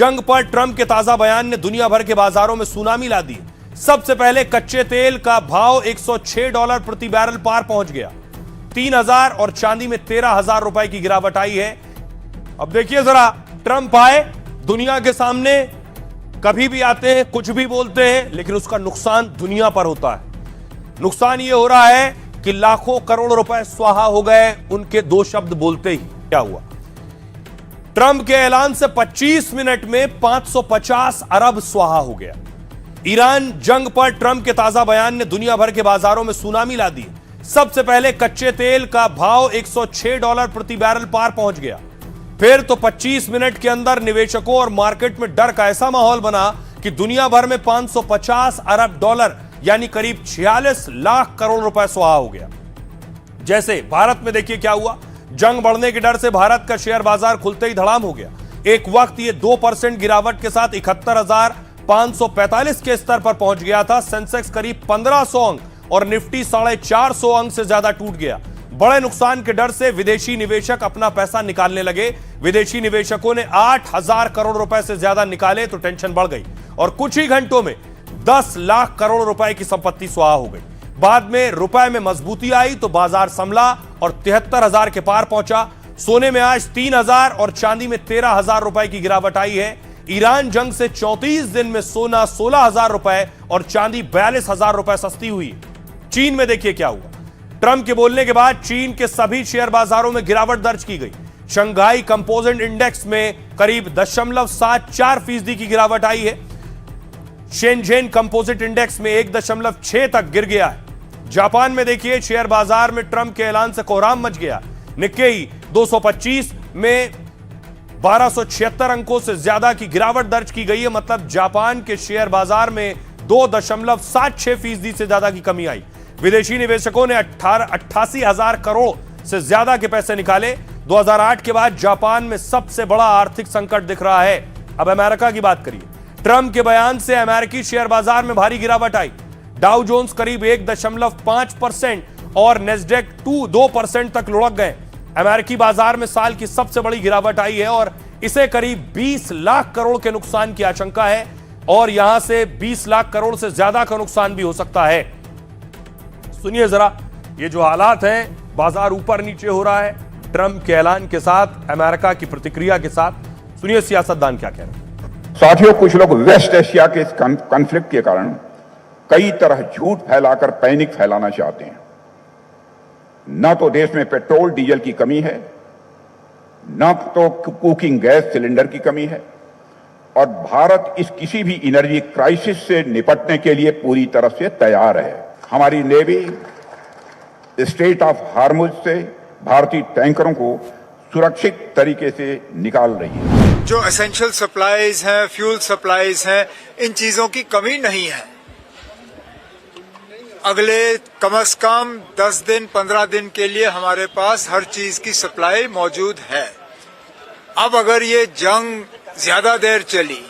जंग पर ट्रंप के ताजा बयान ने दुनिया भर के बाजारों में सुनामी ला दी। सबसे पहले कच्चे तेल का भाव $106 प्रति बैरल पार पहुंच गया। 3,000 और चांदी में 13,000 रुपए की गिरावट आई है। अब देखिए जरा, ट्रंप आए दुनिया के सामने, कभी भी आते हैं, कुछ भी बोलते हैं, लेकिन उसका नुकसान दुनिया पर होता है। नुकसान यह हो रहा है कि लाखों करोड़ रुपए स्वाहा हो गए उनके दो शब्द बोलते ही। क्या हुआ? ट्रंप के ऐलान से 25 मिनट में 550 अरब स्वाहा हो गया। ईरान जंग पर ट्रंप के ताजा बयान ने दुनिया भर के बाजारों में सुनामी ला दी। सबसे पहले कच्चे तेल का भाव $106 प्रति बैरल पार पहुंच गया। फिर तो 25 मिनट के अंदर निवेशकों और मार्केट में डर का ऐसा माहौल बना कि दुनिया भर में $550 अरब यानी करीब 46 लाख करोड़ रुपए स्वाहा हो गया। जैसे भारत में देखिए क्या हुआ। जंग बढ़ने के डर से भारत का शेयर बाजार खुलते ही धड़ाम हो गया। एक वक्त ये 2% गिरावट के साथ 71,545 के स्तर पर पहुंच गया था। सेंसेक्स करीब 1,500 अंक और निफ्टी 450 अंक से ज्यादा टूट गया। बड़े नुकसान के डर से विदेशी निवेशक अपना पैसा निकालने लगे। विदेशी निवेशकों ने 8,000 करोड़ रुपए से ज्यादा निकाले तो टेंशन बढ़ गई और कुछ ही घंटों में 10 लाख करोड़ रुपए की संपत्ति स्वाहा हो गई। बाद में रुपए में मजबूती आई तो बाजार संभला और 73,000 के पार पहुंचा। सोने में आज 3,000 और चांदी में 13,000 रुपए की गिरावट आई है। ईरान जंग से 34 दिन में सोना 16,000 रुपए और चांदी 42,000 रुपए सस्ती हुई। चीन में देखिए क्या हुआ। ट्रंप के बोलने के बाद चीन के सभी शेयर बाजारों में गिरावट दर्ज की गई। शंघाई कंपोजिट इंडेक्स में करीब 0.74% की गिरावट आई है। शेंझेन कंपोजिट इंडेक्स में 1.6 तक गिर गया है। जापान में देखिए शेयर बाजार में ट्रंप के ऐलान से कोहराम मच गया। निक्केई 225 में 1276 अंकों से ज्यादा की गिरावट दर्ज की गई है। मतलब जापान के शेयर बाजार में 2.76% से ज्यादा की कमी आई। विदेशी निवेशकों ने 88,000 करोड़ से ज्यादा के पैसे निकाले। 2008 के बाद जापान में सबसे बड़ा आर्थिक संकट दिख रहा है। अब अमेरिका की बात करिए। ट्रंप के बयान से अमेरिकी शेयर बाजार में भारी गिरावट आई। डाउ जोन्स करीब 1.5% और नेस्डेक 2% तक लुढ़क गए। अमेरिकी बाजार में साल की सबसे बड़ी गिरावट आई है और इसे करीब 20 लाख करोड़ के नुकसान की आशंका है और यहां से 20 लाख करोड़ से ज्यादा का नुकसान भी हो सकता है। सुनिए जरा, ये जो हालात हैं, बाजार ऊपर नीचे हो रहा है ट्रंप के ऐलान के साथ, अमेरिका की प्रतिक्रिया के साथ। सुनिए सियासतदान क्या कह रहे हैं। साथियों, कुछ लोग वेस्ट एशिया के इस कॉन्फ्लिक्ट के कारण कई तरह झूठ फैलाकर पैनिक फैलाना चाहते हैं। न तो देश में पेट्रोल डीजल की कमी है, न तो कुकिंग गैस सिलेंडर की कमी है और भारत इस किसी भी एनर्जी क्राइसिस से निपटने के लिए पूरी तरह से तैयार है। हमारी नेवी स्ट्रेट ऑफ हार्मुज से भारतीय टैंकरों को सुरक्षित तरीके से निकाल रही है। जो एसेंशियल सप्लाईज हैं, फ्यूल सप्लाईज हैं, इन चीजों की कमी नहीं है। अगले कम से कम 10 दिन 15 दिन के लिए हमारे पास हर चीज की सप्लाई मौजूद है। अब अगर ये जंग ज्यादा देर चली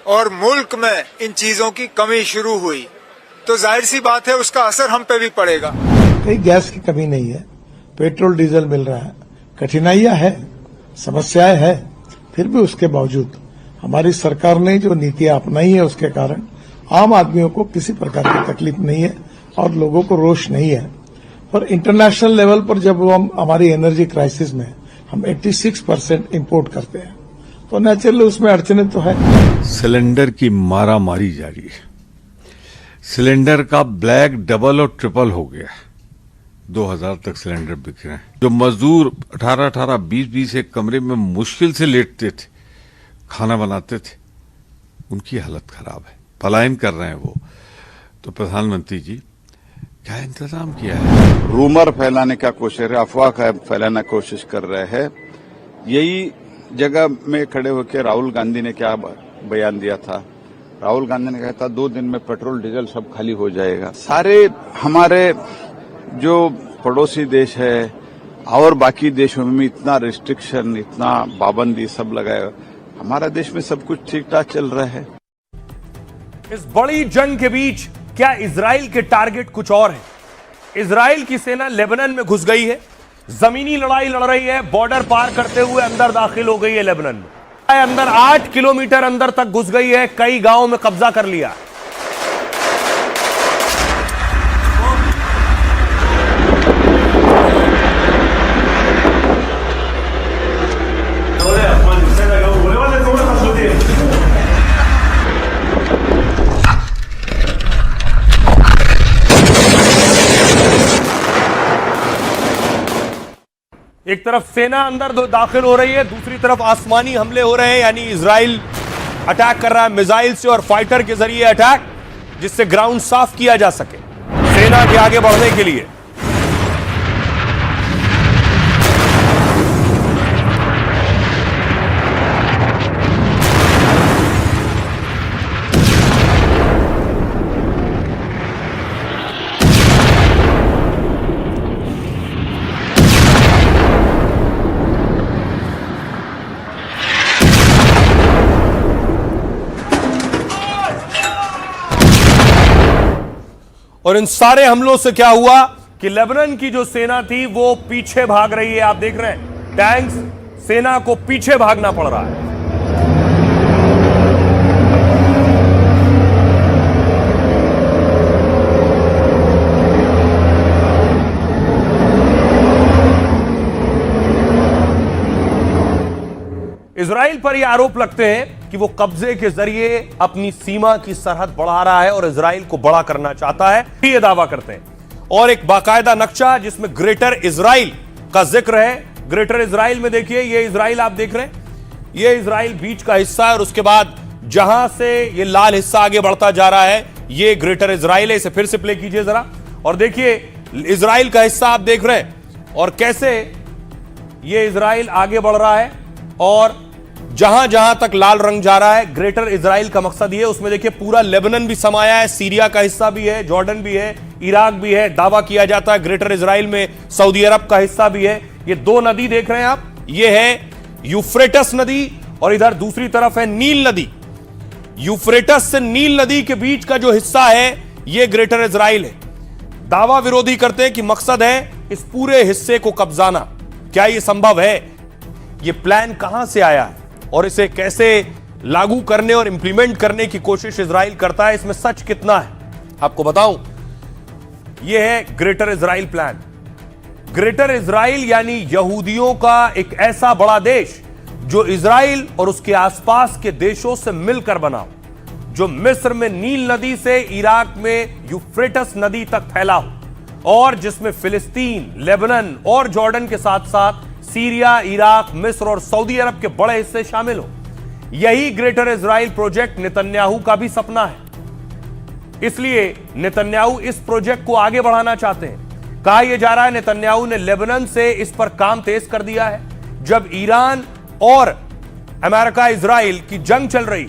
और मुल्क में इन चीजों की कमी शुरू हुई तो जाहिर सी बात है उसका असर हम पे भी पड़ेगा। कहीं गैस की कमी नहीं है, पेट्रोल डीजल मिल रहा है, कठिनाइयां है, समस्याएं है, फिर भी उसके बावजूद हमारी सरकार ने जो नीतियां अपनाई है उसके कारण आम आदमियों को किसी प्रकार की तकलीफ नहीं है और लोगों को रोष नहीं है। और इंटरनेशनल लेवल पर जब हम हमारी एनर्जी क्राइसिस में हम 86% इंपोर्ट करते हैं तो नेचुरली उसमें अड़चने तो है। सिलेंडर की मारा मारी जारी है। सिलेंडर का ब्लैक डबल और ट्रिपल हो गया। 2,000 तक सिलेंडर बिक रहे हैं। जो मजदूर 18-18, 20-20 एक कमरे में मुश्किल से लेटते थे, खाना बनाते थे, उनकी हालत खराब है। पलायन कर रहे हैं वो। तो प्रधानमंत्री जी क्या इंतजाम किया है? रूमर फैलाने का कोशिश है, अफवाह फैलाने की कोशिश कर रहे हैं। यही जगह में खड़े होकर राहुल गांधी ने क्या बयान दिया था? राहुल गांधी ने कहा था 2 दिन में पेट्रोल डीजल सब खाली हो जाएगा। सारे हमारे जो पड़ोसी देश है और बाकी देशों में इतना रिस्ट्रिक्शन, इतना पाबंदी सब लगाया, हमारा देश में सब कुछ ठीक ठाक चल रहा है। इस बड़ी जंग के बीच क्या इजराइल के टारगेट कुछ और है? इजराइल की सेना लेबनान में घुस गई है, जमीनी लड़ाई लड़ रही है, बॉर्डर पार करते हुए अंदर दाखिल हो गई है लेबनान में। अंदर 8 किलोमीटर अंदर तक घुस गई है, कई गांवों में कब्जा कर लिया। एक तरफ सेना अंदर दाखिल हो रही है, दूसरी तरफ आसमानी हमले हो रहे हैं, यानी इजराइल अटैक कर रहा है मिसाइल से और फाइटर के जरिए अटैक, जिससे ग्राउंड साफ किया जा सके सेना के आगे बढ़ने के लिए। और इन सारे हमलों से क्या हुआ कि लेबनान की जो सेना थी वो पीछे भाग रही है। आप देख रहे हैं टैंक्स, सेना को पीछे भागना पड़ रहा है। इजराइल पर यह आरोप लगते हैं कि वो कब्जे के जरिए अपनी सीमा की सरहद बढ़ा रहा है और इजराइल को बड़ा करना चाहता है, ये दावा करते हैं। और एक बाकायदा नक्शा जिसमें ग्रेटर इजराइल का जिक्र है। ग्रेटर इजराइल में देखिए, ये इजराइल आप देख रहे हैं, ये इजराइल बीच का हिस्सा है और उसके बाद जहां से ये लाल हिस्सा आगे बढ़ता जा रहा है ये ग्रेटर इजराइल है। इसे फिर से प्ले कीजिए जरा और देखिए इजराइल का हिस्सा आप देख रहे हैं और कैसे ये इजराइल आगे बढ़ रहा है और जहां जहां तक लाल रंग जा रहा है ग्रेटर इजराइल का मकसद ये, उसमें देखिए पूरा लेबनान भी समाया है, सीरिया का हिस्सा भी है, जॉर्डन भी है, इराक भी है। दावा किया जाता है ग्रेटर इजराइल में सऊदी अरब का हिस्सा भी है। ये दो नदी देख रहे हैं आप, ये है यूफ्रेटस नदी और इधर दूसरी तरफ है नील नदी। यूफ्रेटस से नील नदी के बीच का जो हिस्सा है ये ग्रेटर इजराइल है। दावा विरोधी करते हैं कि मकसद है इस पूरे हिस्से को कब्जाना। क्या यह संभव है? यह प्लान कहां से आया है और इसे कैसे लागू करने और इंप्लीमेंट करने की कोशिश इजराइल करता है, इसमें सच कितना है आपको बताऊं। यह है greater Israel plan. Greater Israel यानी यहूदियों का एक ऐसा बड़ा देश जो इजराइल और उसके आसपास के देशों से मिलकर बना हो, जो मिस्र में नील नदी से इराक में यूफ्रेटस नदी तक फैला हो और जिसमें फिलिस्तीन, लेबनान और जॉर्डन के साथ साथ सीरिया, इराक, मिस्र और सऊदी अरब के बड़े हिस्से शामिल हो। यही ग्रेटर इजराइल प्रोजेक्ट नेतन्याहू का भी सपना है। इसलिए नेतन्याहू इस प्रोजेक्ट को आगे बढ़ाना चाहते हैं। कहा यह जा रहा है नेतन्याहू ने लेबनान से इस पर काम तेज कर दिया है। जब ईरान और अमेरिका इजराइल की जंग चल रही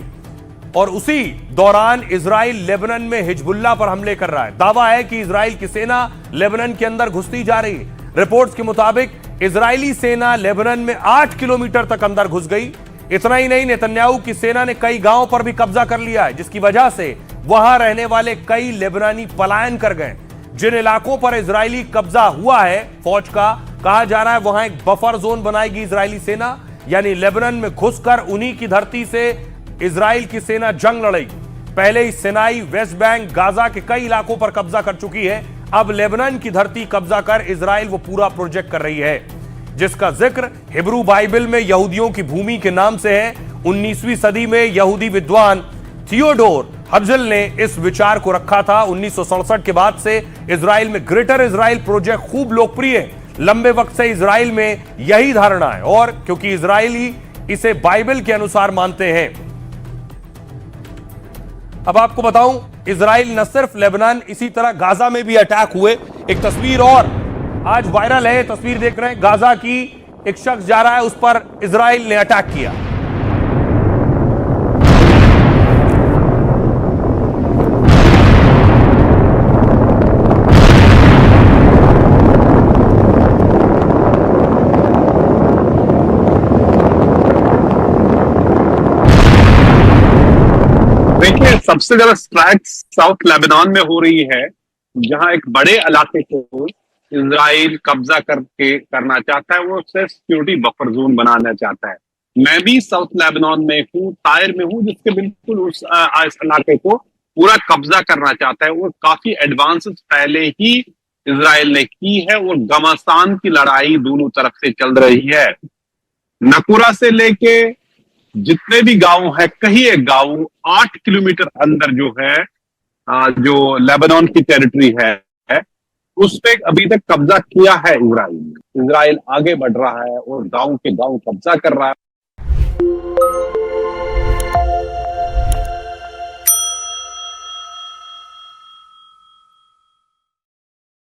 और उसी दौरान इजराइल लेबनान में हिजबुल्लाह पर हमले कर रहा है। दावा है कि इजराइल की सेना लेबनान के अंदर घुसती जा रही है। रिपोर्ट्स के मुताबिक इजरायली सेना लेबनान में 8 किलोमीटर तक अंदर घुस गई। इतना ही नहीं, नेतन्याहू की सेना ने कई गांवों पर भी कब्जा कर लिया है, जिसकी वजह से वहां रहने वाले कई लेबनानी पलायन कर गए। जिन इलाकों पर इजरायली कब्जा हुआ है फौज का, कहा जा रहा है वहां एक बफर जोन बनाएगी इजरायली सेना, यानी लेबनान में घुसकर उन्हीं की धरती से इजराइल की सेना जंग लड़ेगी। पहले ही सिनाई, वेस्ट बैंक, गाजा के कई इलाकों पर कब्जा कर चुकी है। अब लेबनान की धरती कब्जा कर इजराइल वो पूरा प्रोजेक्ट कर रही है, जिसका जिक्र हिब्रू बाइबल में यहूदियों की भूमि के नाम से है। 19वीं सदी में यहूदी विद्वान थियोडोर हर्जल ने इस विचार को रखा था। 1967 के बाद से इजराइल में ग्रेटर इजराइल प्रोजेक्ट खूब लोकप्रिय है। लंबे वक्त से इजराइल में यही धारणा है और क्योंकि इजरायली इसे बाइबल के अनुसार मानते हैं। अब आपको बताऊं, इजराइल न सिर्फ लेबनान, इसी तरह गाजा में भी अटैक हुए। एक तस्वीर और आज वायरल है, तस्वीर देख रहे हैं गाजा की, एक शख्स जा रहा है, उस पर इजराइल ने अटैक किया। देखिए, सबसे ज्यादा स्ट्राइक साउथ लेबनान में हो रही है, जहां एक बड़े इलाके को इजराइल कब्जा करके करना चाहता है। वो उससे सिक्योरिटी बफर जोन बनाना चाहता है। मैं भी साउथ लेबनान में हूँ, तायर में हूँ, जिसके बिल्कुल उस इलाके को पूरा कब्जा करना चाहता है और काफी एडवांसेस पहले ही इजराइल ने की है और घमासान की लड़ाई दोनों तरफ से चल रही है। नकुरा से लेके जितने भी गांव है, कहीं एक गांव 8 किलोमीटर अंदर जो है, जो लेबनान की टेरिटरी है उस पे अभी तक कब्जा किया है इजराइल। इजराइल आगे बढ़ रहा है और गांव के गांव कब्जा कर रहा है।